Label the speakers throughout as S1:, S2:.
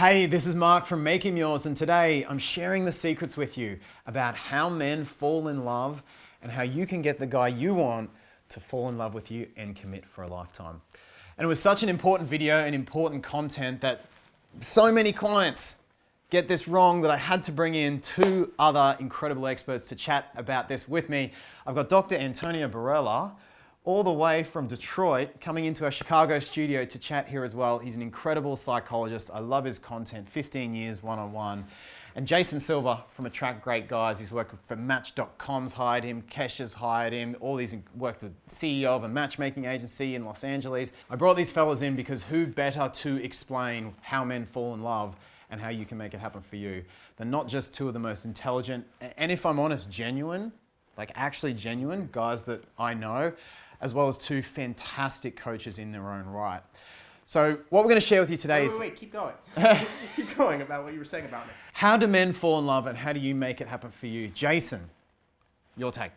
S1: Hey, this is Mark from Make Him Yours, and today I'm sharing the secrets with you about how men fall in love and how you can get the guy you want to fall in love with you and commit for a lifetime. And it was such an important video and important content that so many clients get this wrong that I had to bring in two other incredible experts to chat about this with me. I've got Dr. Antonio Borrello, all the way from Detroit, coming into our Chicago studio to chat here as well. He's an incredible psychologist. I love his content, 15 years one-on-one. And Jason Silver from Attract Great Guys. He's worked for Match.com's hired him, Kesha's hired him, all these worked with CEO of a matchmaking agency in Los Angeles. I brought these fellas in because who better to explain how men fall in love and how you can make it happen for you than not just two of the most intelligent, and if I'm honest, genuine, like actually genuine guys that I know, as well as two fantastic coaches in their own right. So what we're going to share with you today is...
S2: Wait, keep going. Keep going about what you were saying about me.
S1: How do men fall in love and how do you make it happen for you? Jason, your take.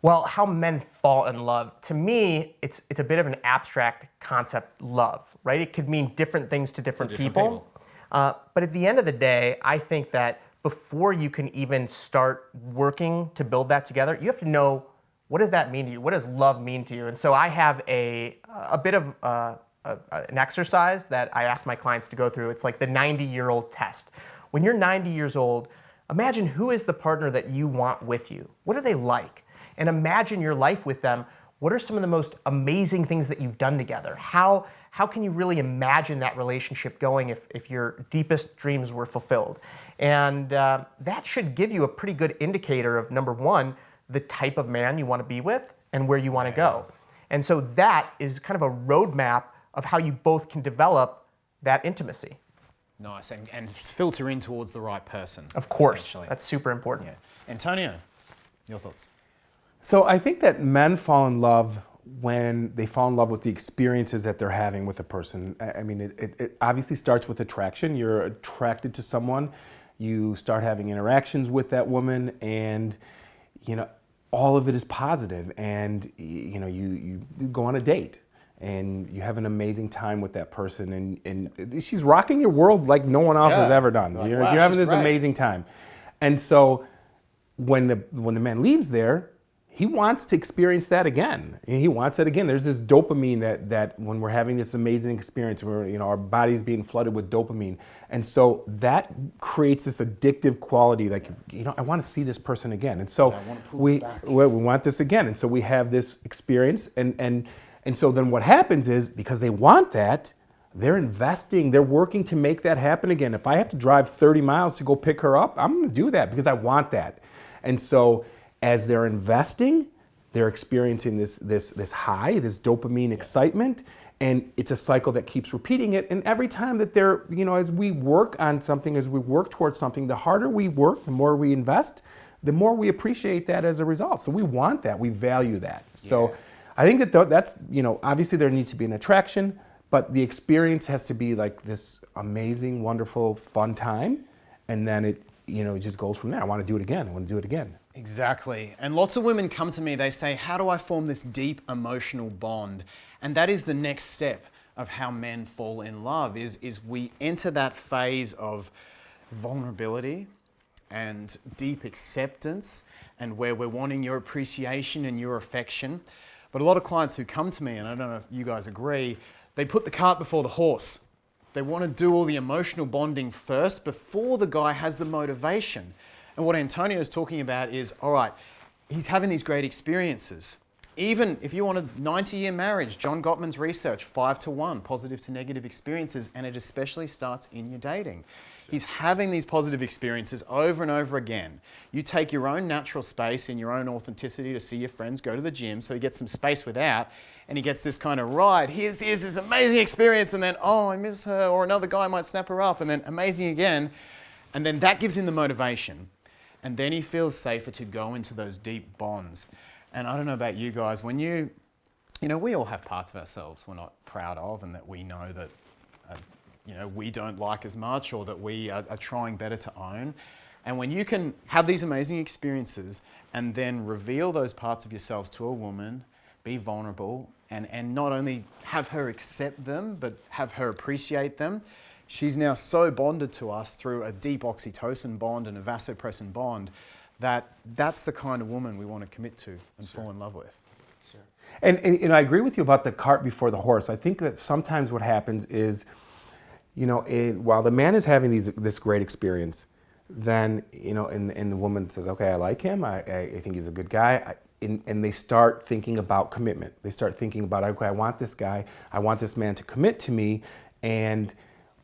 S3: Well, how men fall in love, to me, it's a bit of an abstract concept, love, right? It could mean different things to different people. But at the end of the day, I think that before you can even start working to build that together, you have to know, what does that mean to you? What does love mean to you? And so I have a bit of an exercise that I ask my clients to go through. It's like the 90-year-old test. When you're 90 years old, imagine who is the partner that you want with you. What are they like? And imagine your life with them. What are some of the most amazing things that you've done together? How can you really imagine that relationship going if your deepest dreams were fulfilled? And that should give you a pretty good indicator of, number one, the type of man you want to be with and where you want to go. And so that is kind of a roadmap of how you both can develop that intimacy.
S1: Nice, and filter in towards the right person.
S3: Of course, that's super important.
S1: Yeah. Antonio, your thoughts?
S4: So I think that men fall in love when they fall in love with the experiences that they're having with a person. I mean, it obviously starts with attraction. You're attracted to someone, you start having interactions with that woman, and all of it is positive, and you go on a date and you have an amazing time with that person, and she's rocking your world like no one else has ever done.
S1: Like,
S4: you're
S1: wow,
S4: having this
S1: right.
S4: amazing time. And so when the man leaves there, he wants to experience that again. He wants that again. There's this dopamine that when we're having this amazing experience, where our body's being flooded with dopamine, and so that creates this addictive quality. Like, I want to see this person again, and so we want this again, and so we have this experience, and so then what happens is, because they want that, they're investing, they're working to make that happen again. If I have to drive 30 miles to go pick her up, I'm going to do that because I want that, and so as they're investing, they're experiencing this high, this dopamine excitement, and it's a cycle that keeps repeating it. And every time that they're, as we work on something, as we work towards something, the harder we work, the more we invest, the more we appreciate that as a result. So we want that, we value that. Yeah. So I think that's, obviously there needs to be an attraction, but the experience has to be like this amazing, wonderful, fun time, and then it just goes from there. I want to do it again. I want to do it again.
S1: Exactly. And lots of women come to me, they say, how do I form this deep emotional bond? And that is the next step of how men fall in love, is we enter that phase of vulnerability and deep acceptance, and where we're wanting your appreciation and your affection. But a lot of clients who come to me, and I don't know if you guys agree, they put the cart before the horse. They want to do all the emotional bonding first before the guy has the motivation. And what Antonio is talking about is, all right, he's having these great experiences. Even if you want a 90-year marriage, John Gottman's research, 5-to-1, positive to negative experiences, and it especially starts in your dating. He's having these positive experiences over and over again. You take your own natural space and your own authenticity to see your friends, go to the gym, so he gets some space without, and he gets this kind of ride. Here's this amazing experience, and then, oh, I miss her, or another guy might snap her up, and then amazing again. And then that gives him the motivation. And then he feels safer to go into those deep bonds. And I don't know about you guys, when we all have parts of ourselves we're not proud of, and that we know that, we don't like as much, or that we are trying better to own. And when you can have these amazing experiences and then reveal those parts of yourselves to a woman, be vulnerable, and not only have her accept them, but have her appreciate them, she's now so bonded to us through a deep oxytocin bond and a vasopressin bond that that's the kind of woman we want to commit to and fall in love with.
S4: And I agree with you about the cart before the horse. I think that sometimes what happens is, while the man is having this great experience, then, and the woman says, okay, I like him, I think he's a good guy, and they start thinking about commitment. They start thinking about, okay, I want this guy, I want this man to commit to me, and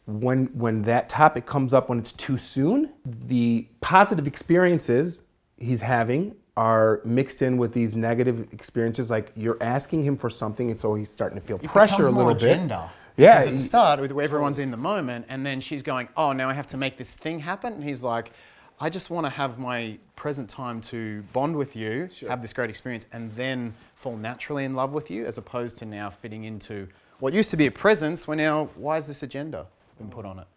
S4: when that topic comes up when it's too soon, the positive experiences he's having are mixed in with these negative experiences. Like, you're asking him for something, and so he's starting to feel pressure a little bit.
S1: Agenda.
S4: Yeah.
S1: Because at the start, where everyone's in the moment, and then she's going, oh, now I have to make this thing happen. And he's like, I just want to have my present time to bond with you, have this great experience, and then fall naturally in love with you, as opposed to now fitting into what used to be a presence, where now, why is this agenda been put on it?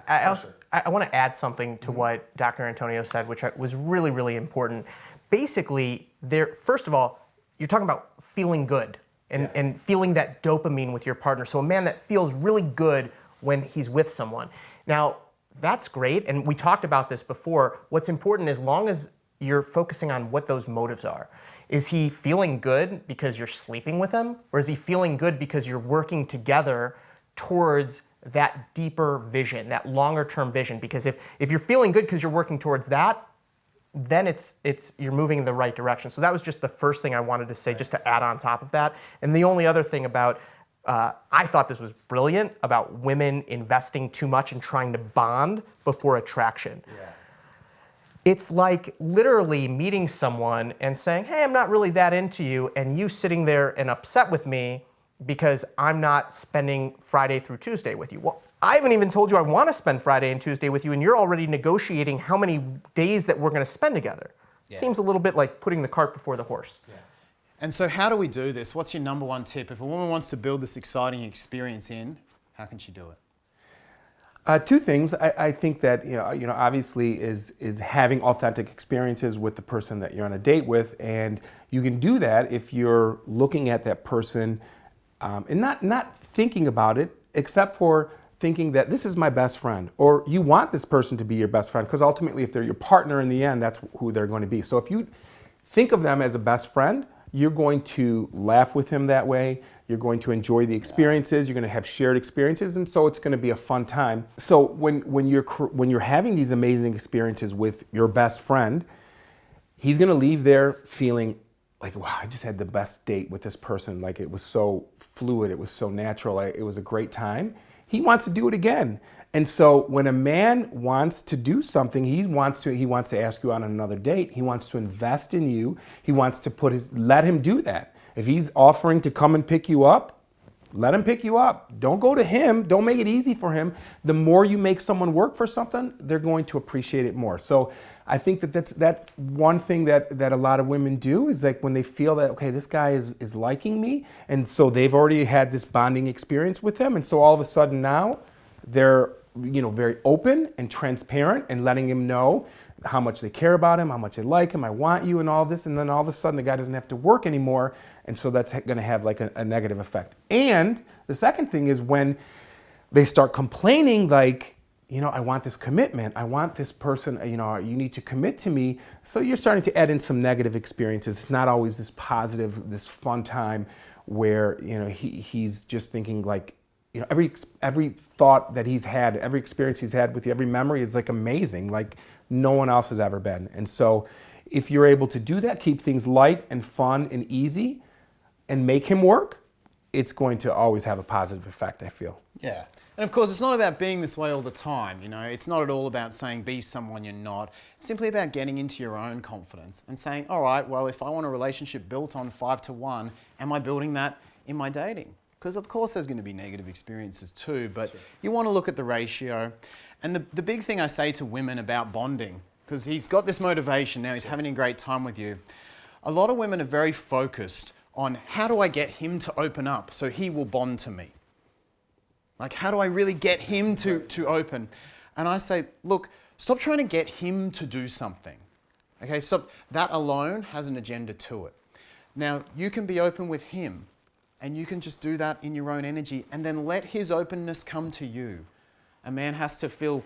S3: I want to add something to what Dr. Antonio said, which was really, really important. Basically, first of all, you're talking about feeling good and feeling that dopamine with your partner. So a man that feels really good when he's with someone. Now, that's great, and we talked about this before. What's important, as long as you're focusing on what those motives are. Is he feeling good because you're sleeping with him? Or is he feeling good because you're working together towards that deeper vision, that longer term vision? Because if you're feeling good because you're working towards that, then you're moving in the right direction. So that was just the first thing I wanted to say, just to add on top of that. And the only other thing about, I thought this was brilliant, about women investing too much and trying to bond before attraction. Yeah. It's like literally meeting someone and saying, hey, I'm not really that into you, and you sitting there and upset with me because I'm not spending Friday through Tuesday with you. Well, I haven't even told you I want to spend Friday and Tuesday with you, and you're already negotiating how many days that we're going to spend together. Yeah. Seems a little bit like putting the cart before the horse. Yeah.
S1: And so how do we do this? What's your number one tip? If a woman wants to build this exciting experience how can she do it?
S4: Two things. I think that obviously is having authentic experiences with the person that you're on a date with, and you can do that if you're looking at that person and not thinking about it, except for thinking that this is my best friend, or you want this person to be your best friend, because ultimately, if they're your partner in the end, that's who they're going to be. So if you think of them as a best friend, you're going to laugh with him that way. You're going to enjoy the experiences. You're going to have shared experiences, and so it's going to be a fun time. So when you're having these amazing experiences with your best friend, he's going to leave there feeling like, wow, I just had the best date with this person. Like, it was so fluid. It was so natural. It was a great time. He wants to do it again. And so when a man wants to do something, he wants to ask you on another date. He wants to invest in you. He wants to let him do that. If he's offering to come and pick you up, let him pick you up. Don't go to him. Don't make it easy for him. The more you make someone work for something, they're going to appreciate it more. So I think that's one thing that a lot of women do, is like when they feel that, okay, this guy is liking me, and so they've already had this bonding experience with him, and so all of a sudden now they're very open and transparent and letting him know how much they care about him, how much they like him, I want you, and all this, and then all of a sudden the guy doesn't have to work anymore, and so that's going to have like a negative effect. And the second thing is when they start complaining, like, I want this commitment, I want this person, you need to commit to me, so you're starting to add in some negative experiences. It's not always this positive, this fun time where he's just thinking like, every thought that he's had, every experience he's had with you, every memory is like amazing, like no one else has ever been. And so if you're able to do that, keep things light and fun and easy and make him work, it's going to always have a positive effect, I feel.
S1: Yeah. And of course, it's not about being this way all the time. It's not at all about saying be someone you're not. It's simply about getting into your own confidence and saying, all right, well, if I want a relationship built on 5-to-1, am I building that in my dating? Because of course there's going to be negative experiences too, but you want to look at the ratio. And the big thing I say to women about bonding, because he's got this motivation now, he's having a great time with you. A lot of women are very focused on how do I get him to open up so he will bond to me? Like, how do I really get him to open? And I say, look, stop trying to get him to do something. Okay, stop. That alone has an agenda to it. Now, you can be open with him, and you can just do that in your own energy, and then let his openness come to you. A man has to feel,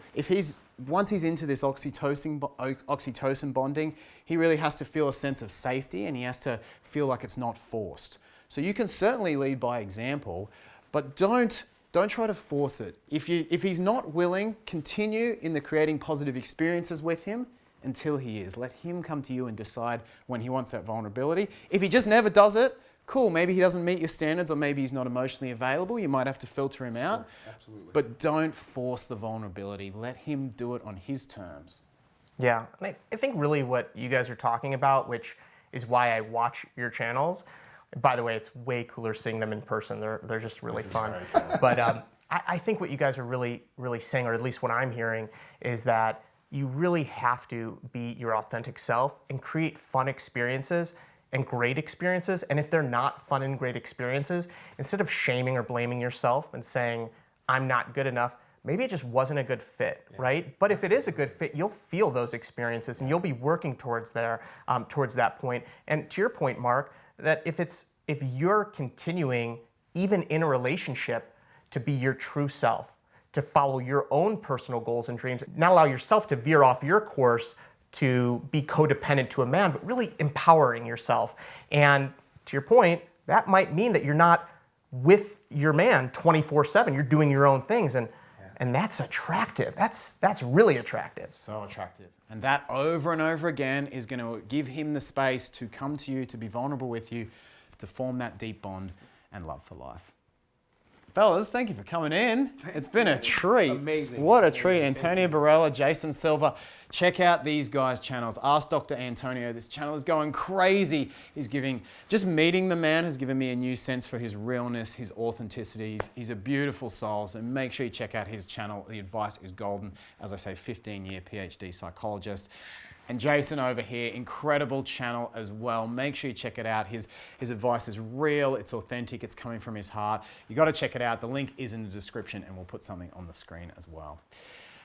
S1: once he's into this oxytocin bonding, he really has to feel a sense of safety, and he has to feel like it's not forced. So you can certainly lead by example, but don't try to force it. If he's not willing, continue in the creating positive experiences with him until he is. Let him come to you and decide when he wants that vulnerability. If he just never does it, cool, maybe he doesn't meet your standards, or maybe he's not emotionally available. You might have to filter him out.
S4: Sure, absolutely.
S1: But don't force the vulnerability. Let him do it on his terms.
S3: Yeah, and I think really what you guys are talking about, which is why I watch your channels. By the way, it's way cooler seeing them in person. They're just really fun. But I think what you guys are really saying, or at least what I'm hearing, is that you really have to be your authentic self and create fun experiences and great experiences. And if they're not fun and great experiences, instead of shaming or blaming yourself and saying, I'm not good enough, maybe it just wasn't a good fit, right? But if it is a good fit, you'll feel those experiences and you'll be working towards that point. And to your point, Mark, that if you're continuing, even in a relationship, to be your true self, to follow your own personal goals and dreams, not allow yourself to veer off your course to be codependent to a man, but really empowering yourself. And to your point, that might mean that you're not with your man 24/7. You're doing your own things, and that's attractive. That's really attractive.
S1: So attractive. And that over and over again is going to give him the space to come to you, to be vulnerable with you, to form that deep bond and love for life. Fellas, thank you for coming in. It's been a treat.
S4: Amazing.
S1: What a treat. Antonio Borrello, Jason Silver. Check out these guys' channels. Ask Dr. Antonio. This channel is going crazy. Just meeting the man has given me a new sense for his realness, his authenticity. He's a beautiful soul. So make sure you check out his channel. The advice is golden. As I say, 15-year PhD psychologist. And Jason over here, incredible channel as well. Make sure you check it out. His advice is real, it's authentic, it's coming from his heart. You got to check it out. The link is in the description, and we'll put something on the screen as well.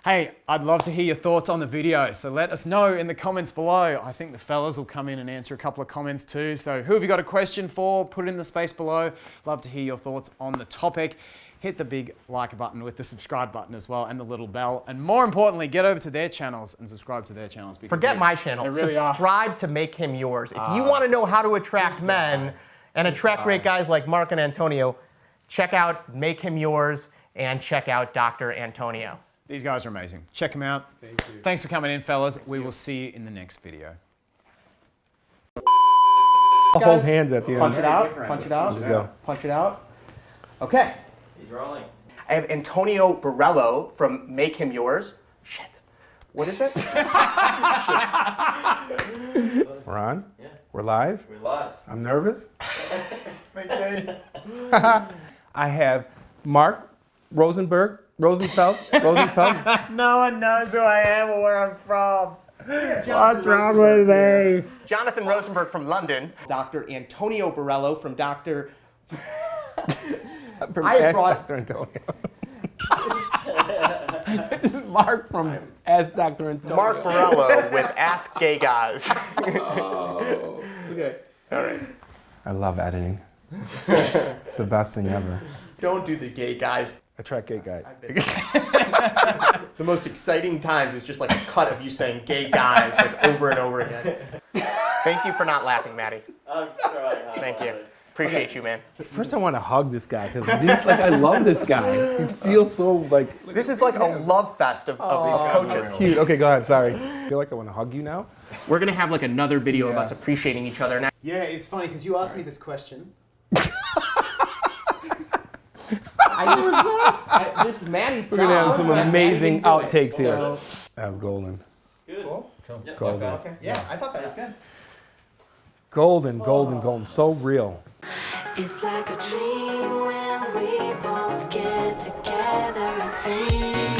S1: Hey, I'd love to hear your thoughts on the video, so let us know in the comments below. I think the fellas will come in and answer a couple of comments too. So who have you got a question for? Put it in the space below. Love to hear your thoughts on the topic. Hit the big like button with the subscribe button as well, and the little bell. And more importantly, get over to their channels and subscribe to their channels.
S3: Forget my channel.
S1: Really
S3: subscribe to Make Him Yours. If you want to know how to attract men and attract great guys like Mark and Antonio, check out Make Him Yours and check out Dr. Antonio.
S1: These guys are amazing. Check them out.
S4: Thank you.
S1: Thanks for coming in, fellas. We will see you in the next video.
S4: Hold hands at the end.
S2: Punch it out. Punch it out.
S4: Let's go.
S2: Punch it out. Okay.
S5: He's rolling.
S3: I have Antonio Borrello from Make Him Yours. Shit. What is it?
S4: We're on?
S5: Yeah.
S4: We're live?
S5: We're live.
S4: I'm nervous. I have Mark Rosenfeld.
S1: No one knows who I am or where I'm from.
S3: What's wrong with me? Jonathan Rosenberg from London.
S2: Dr. Antonio Borrello from Dr.
S4: From
S2: I brought-
S4: Dr. Antonio. This is Mark from Ask Dr. Antonio.
S3: Mark Borrello with Ask Gay Guys.
S2: Okay.
S3: All right.
S4: I love editing. It's the best thing ever.
S3: Don't do the gay guys.
S4: Attract gay guy.
S3: The most exciting times is just like a cut of you saying gay guys like over and over again. Thank you for not laughing, Maddie.
S5: I'm sorry.
S3: Thank you. Appreciate you, man.
S4: First, I want to hug this guy because I love this guy. He feels so like
S3: This is like a love fest of these coaches.
S4: cute. Okay, go ahead. Sorry. I feel like I want to hug you now.
S3: We're gonna have like another video of us appreciating each other now.
S1: Yeah, it's funny because you asked me this question.
S2: It's Maddie's job.
S4: We're gonna have some amazing outtakes here.
S2: So-
S4: That was golden.
S5: Good.
S2: Cool.
S4: Golden.
S2: Okay. Yeah, I thought that was good.
S4: Golden. So real.
S6: It's like a dream when we both get together and feel